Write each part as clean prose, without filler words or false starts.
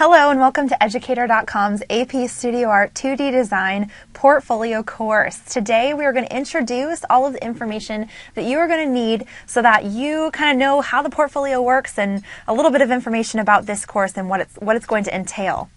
Hello and welcome to Educator.com's AP Studio Art 2D Design Portfolio course. Today we are going to introduce all of the information that you are going to need so that you kind of know how the portfolio works and a little bit of information about this course and what it's going to entail.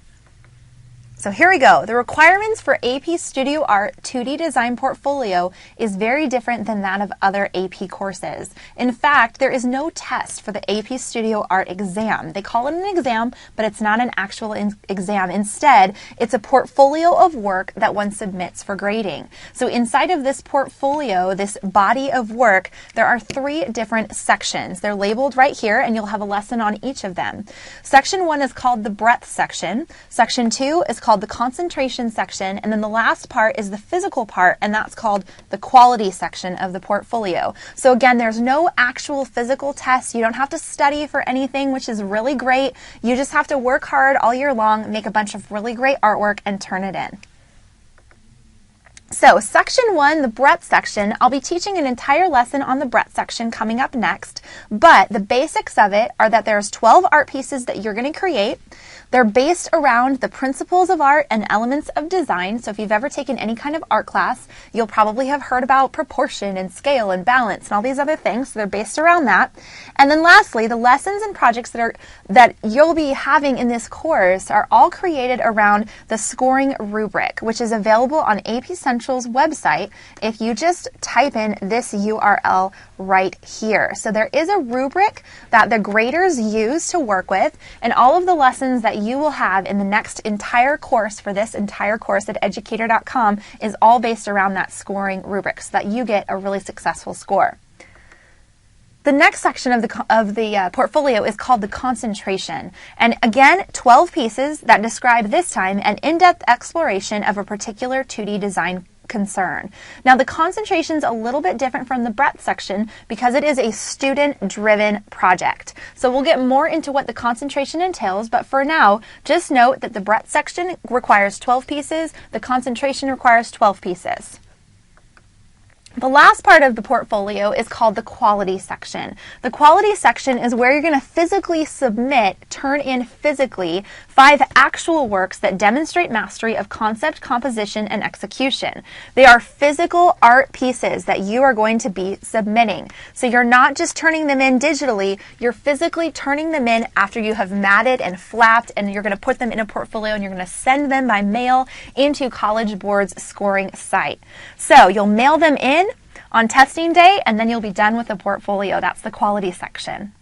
So here we go. The requirements for AP Studio Art 2D Design Portfolio is very different than that of other AP courses. In fact, there is no test for the AP Studio Art exam. They call it an exam, but it's not an actual exam. Instead, it's a portfolio of work that one submits for grading. So inside of this portfolio, this body of work, there are 3 different sections. They're labeled right here, and you'll have a lesson on each of them. Section 1 is called the breadth section. Section 2 is called the concentration section, and then the last part is the physical part, and that's called the quality section of the portfolio. So again, there's no actual physical test. You don't have to study for anything, which is really great. You just have to work hard all year long, make a bunch of really great artwork, and turn it in. So section 1, the breadth section, I'll be teaching an entire lesson on the breadth section coming up next, but the basics of it are that there's 12 art pieces that you're going to create. They're based around the principles of art and elements of design. So if you've ever taken any kind of art class, you'll probably have heard about proportion and scale and balance and all these other things. So they're based around that. And then lastly, the lessons and projects that you'll be having in this course are all created around the scoring rubric, which is available on AP Central's website if you just type in this URL right here. So there is a rubric that the graders use to work with, and all of the lessons that you will have in the next entire course for this entire course at Educator.com is all based around that scoring rubric so that you get a really successful score. The next section of the portfolio is called the concentration. And again, 12 pieces that describe this time an in-depth exploration of a particular 2D design concern. Now the concentration is a little bit different from the breadth section because it is a student-driven project. So we'll get more into what the concentration entails, but for now, just note that the breadth section requires 12 pieces, the concentration requires 12 pieces. The last part of the portfolio is called the quality section. The quality section is where you're going to physically submit, turn in physically, 5 actual works that demonstrate mastery of concept, composition, and execution. They are physical art pieces that you are going to be submitting. So you're not just turning them in digitally, you're physically turning them in after you have matted and flapped, and you're going to put them in a portfolio and you're going to send them by mail into College Board's scoring site. So you'll mail them in on testing day, and then you'll be done with the portfolio. That's the quality section.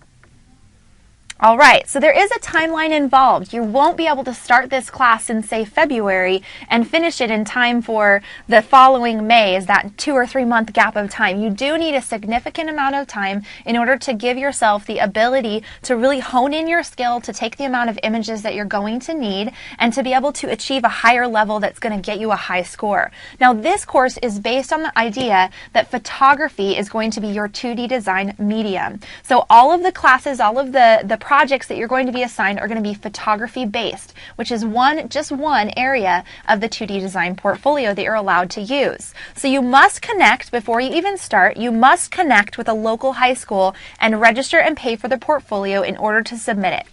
All right, so there is a timeline involved. You won't be able to start this class in, say, February and finish it in time for the following May. Is that 2 or 3 month gap of time? You do need a significant amount of time in order to give yourself the ability to really hone in your skill, to take the amount of images that you're going to need, and to be able to achieve a higher level that's going to get you a high score. Now, this course is based on the idea that photography is going to be your 2D design medium. So all of the classes, all of the projects that you're going to be assigned are going to be photography based, which is just one area of the 2D design portfolio that you're allowed to use. So you must connect before you even start. You must connect with a local high school and register and pay for the portfolio in order to submit it.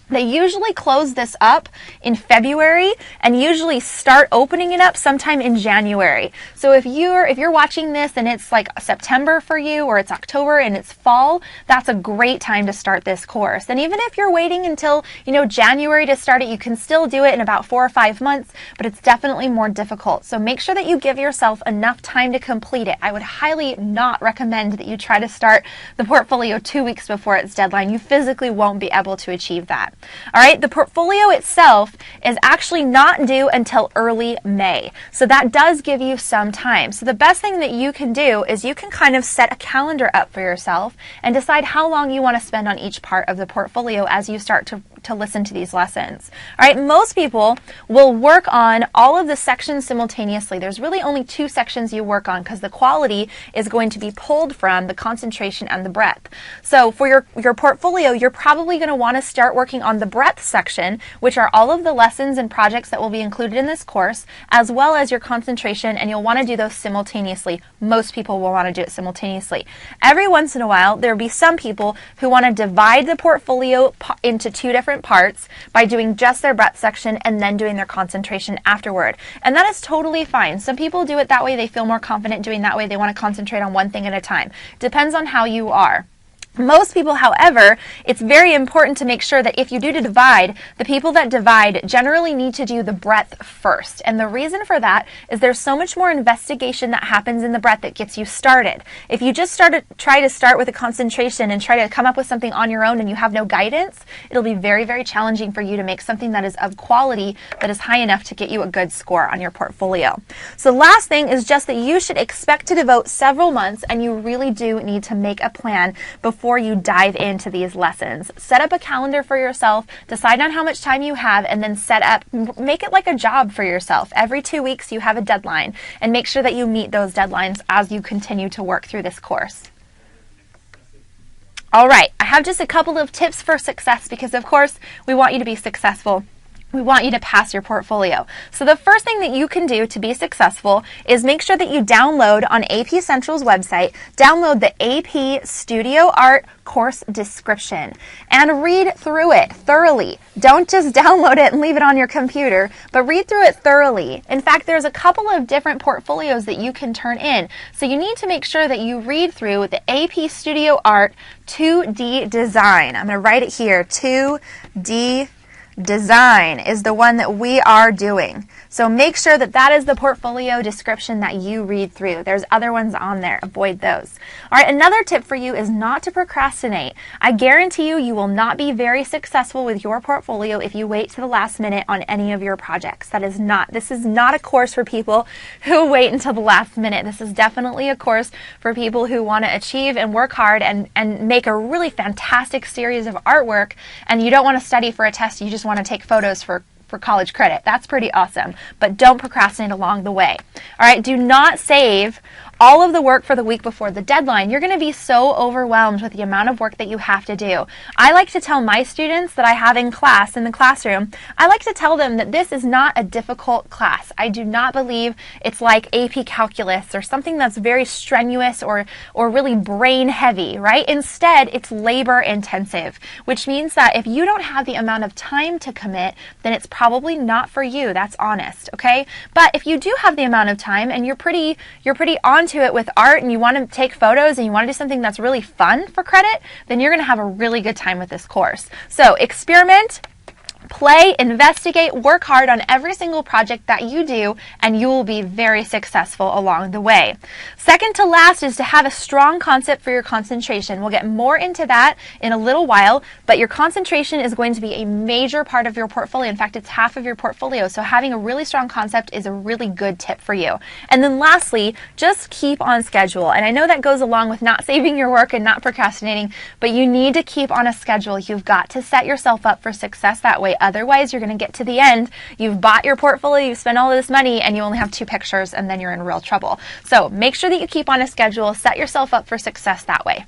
They usually close this up in February and usually start opening it up sometime in January. So if you're watching this and it's like September for you, or it's October and it's fall, that's a great time to start this course. And even if you're waiting until, January to start it, you can still do it in about 4 or 5 months, but it's definitely more difficult. So make sure that you give yourself enough time to complete it. I would highly not recommend that you try to start the portfolio 2 weeks before its deadline. You physically won't be able to achieve that. All right, the portfolio itself is actually not due until early May. So that does give you some time. So the best thing that you can do is you can kind of set a calendar up for yourself and decide how long you want to spend on each part of the portfolio as you start to listen to these lessons. All right, most people will work on all of the sections simultaneously. There's really only 2 sections you work on because the quality is going to be pulled from the concentration and the breadth. So for your portfolio, you're probably going to want to start working on the breadth section, which are all of the lessons and projects that will be included in this course, as well as your concentration, and you'll want to do those simultaneously. Most people will want to do it simultaneously. Every once in a while, there will be some people who want to divide the portfolio into two different parts by doing just their breadth section and then doing their concentration afterward. And that is totally fine. Some people do it that way. They feel more confident doing that way. They want to concentrate on one thing at a time. Depends on how you are. Most people, however, it's very important to make sure that if you do divide, the people that divide generally need to do the breadth first. And the reason for that is there's so much more investigation that happens in the breadth that gets you started. If you just try to start with a concentration and try to come up with something on your own and you have no guidance, it'll be very, very challenging for you to make something that is of quality, that is high enough to get you a good score on your portfolio. So last thing is just that you should expect to devote several months, and you really do need to make a plan before you dive into these lessons. Set up a calendar for yourself, decide on how much time you have, and then make it like a job for yourself. Every 2 weeks you have a deadline, and make sure that you meet those deadlines as you continue to work through this course. All right, I have just a couple of tips for success because, of course, we want you to be successful. We want you to pass your portfolio. So the first thing that you can do to be successful is make sure that you download on AP Central's website, download the AP Studio Art course description and read through it thoroughly. Don't just download it and leave it on your computer, but read through it thoroughly. In fact, there's a couple of different portfolios that you can turn in. So you need to make sure that you read through the AP Studio Art 2D Design. I'm going to write it here, 2D Design is the one that we are doing. So make sure that that is the portfolio description that you read through. There's other ones on there. Avoid those. All right, another tip for you is not to procrastinate. I guarantee you, you will not be very successful with your portfolio if you wait to the last minute on any of your projects. This is not a course for people who wait until the last minute. This is definitely a course for people who want to achieve and work hard and make a really fantastic series of artwork, and you don't want to study for a test. You just want to take photos for college credit. That's pretty awesome, but don't procrastinate along the way. All right, do not save all of the work for the week before the deadline. You're going to be so overwhelmed with the amount of work that you have to do. I like to tell my students that I have in class, in the classroom, I like to tell them that this is not a difficult class. I do not believe it's like AP Calculus or something that's very strenuous or really brain heavy, right? Instead, it's labor intensive, which means that if you don't have the amount of time to commit, then it's probably not for you. That's honest, okay? But if you do have the amount of time and you're pretty on to it with art and you want to take photos and you want to do something that's really fun for credit, then you're going to have a really good time with this course. So experiment, play, investigate, work hard on every single project that you do, and you will be very successful along the way. Second to last is to have a strong concept for your concentration. We'll get more into that in a little while, but your concentration is going to be a major part of your portfolio. In fact, it's half of your portfolio, so having a really strong concept is a really good tip for you. And then lastly, just keep on schedule. And I know that goes along with not saving your work and not procrastinating, but you need to keep on a schedule. You've got to set yourself up for success that way. Otherwise, you're going to get to the end, you've bought your portfolio, you've spent all of this money, and you only have 2 pictures, and then you're in real trouble. So make sure that you keep on a schedule, set yourself up for success that way.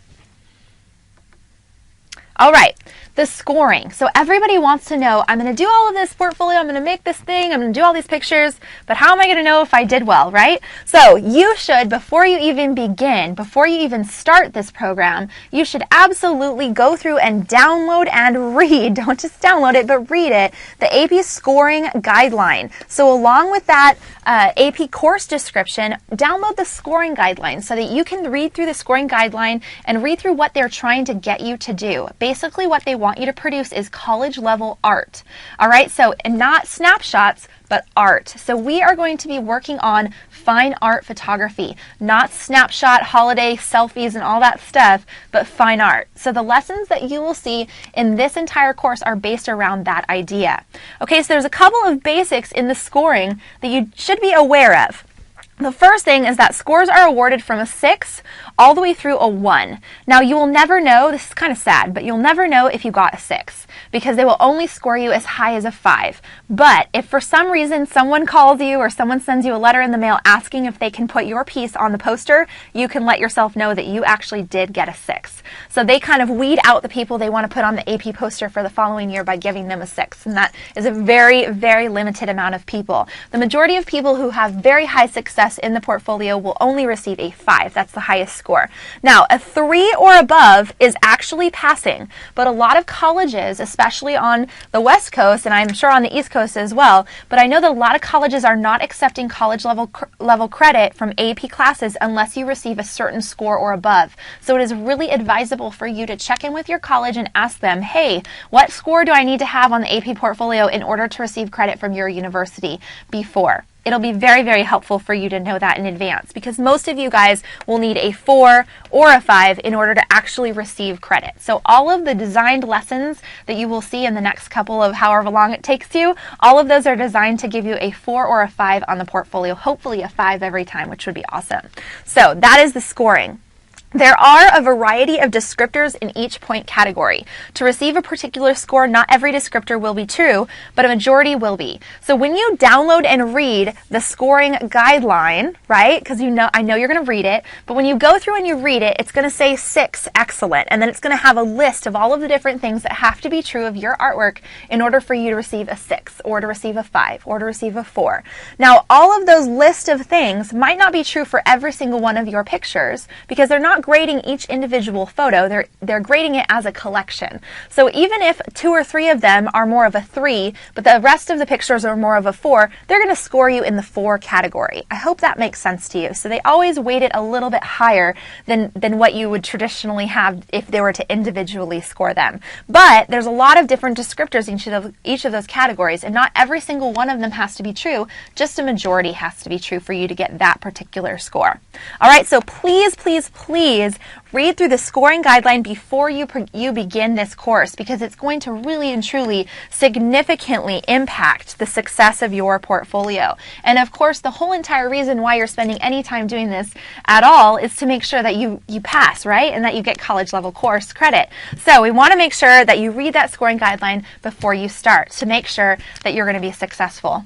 All right, the scoring. So everybody wants to know, I'm going to do all of this portfolio, I'm going to make this thing, I'm going to do all these pictures, but how am I going to know if I did well, right? So you should, before you even begin, before you even start this program, you should absolutely go through and download and read, don't just download it, but read it, the AP scoring guideline. So along with that AP course description, download the scoring guideline so that you can read through the scoring guideline and read through what they're trying to get you to do. Basically, what they want you to produce is college level art. All right, so not snapshots, but art. So we are going to be working on fine art photography, not snapshot holiday selfies and all that stuff, but fine art. So the lessons that you will see in this entire course are based around that idea. Okay, so there's a couple of basics in the scoring that you should be aware of. The first thing is that scores are awarded from a 6 all the way through a 1. Now, you will never know, this is kind of sad, but you'll never know if you got a 6 because they will only score you as high as a 5. But if for some reason someone calls you or someone sends you a letter in the mail asking if they can put your piece on the poster, you can let yourself know that you actually did get a 6. So they kind of weed out the people they want to put on the AP poster for the following year by giving them a 6. And that is a very, very limited amount of people. The majority of people who have very high success in the portfolio will only receive a 5. That's the highest score. Now, a 3 or above is actually passing, but a lot of colleges, especially on the West Coast, and I'm sure on the East Coast as well, but I know that a lot of colleges are not accepting college level credit from AP classes unless you receive a certain score or above. So it is really advisable for you to check in with your college and ask them, hey, what score do I need to have on the AP portfolio in order to receive credit from your university before? It'll be very, very helpful for you to know that in advance because most of you guys will need a 4 or a 5 in order to actually receive credit. So all of the designed lessons that you will see in the next couple of however long it takes you, all of those are designed to give you a 4 or a 5 on the portfolio, hopefully a 5 every time, which would be awesome. So that is the scoring. There are a variety of descriptors in each point category. To receive a particular score, not every descriptor will be true, but a majority will be. So when you download and read the scoring guideline, right, because I know you're going to read it, but when you go through and you read it, it's going to say 6, excellent, and then it's going to have a list of all of the different things that have to be true of your artwork in order for you to receive a 6, or to receive a 5, or to receive a 4. Now, all of those list of things might not be true for every single one of your pictures, because they're not grading each individual photo, they're grading it as a collection. So even if 2 or 3 of them are more of a 3, but the rest of the pictures are more of a 4, they're going to score you in the 4 category. I hope that makes sense to you. So they always weight it a little bit higher than what you would traditionally have if they were to individually score them. But there's a lot of different descriptors in each of those categories, and not every single one of them has to be true. Just a majority has to be true for you to get that particular score. All right, so please, please, please read through the scoring guideline before you begin this course because it's going to really and truly significantly impact the success of your portfolio. And of course, the whole entire reason why you're spending any time doing this at all is to make sure that you pass, right? And that you get college level course credit. So we want to make sure that you read that scoring guideline before you start to make sure that you're going to be successful.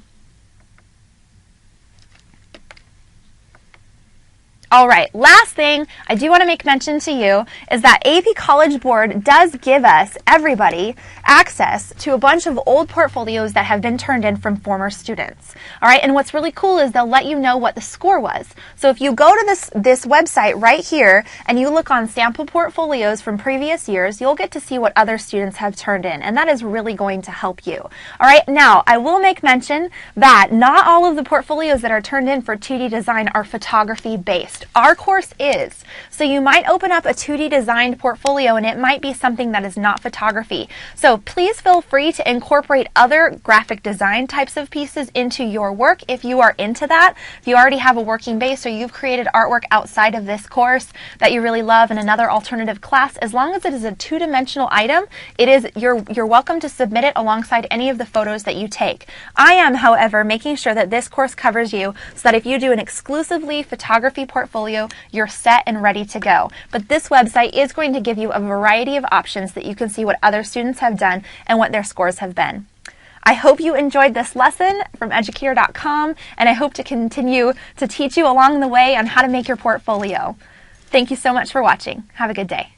All right, last thing I do want to make mention to you is that AP College Board does give us, everybody, access to a bunch of old portfolios that have been turned in from former students. All right, and what's really cool is they'll let you know what the score was. So if you go to this website right here and you look on sample portfolios from previous years, you'll get to see what other students have turned in, and that is really going to help you. All right, now I will make mention that not all of the portfolios that are turned in for 2D design are photography based. Our course is. So you might open up a 2D designed portfolio and it might be something that is not photography. So please feel free to incorporate other graphic design types of pieces into your work if you are into that. If you already have a working base or you've created artwork outside of this course that you really love in another alternative class, as long as it is a 2-dimensional item, you're welcome to submit it alongside any of the photos that you take. I am, however, making sure that this course covers you so that if you do an exclusively photography portfolio, you're set and ready to go. But this website is going to give you a variety of options that you can see what other students have done and what their scores have been. I hope you enjoyed this lesson from Educator.com, and I hope to continue to teach you along the way on how to make your portfolio. Thank you so much for watching. Have a good day.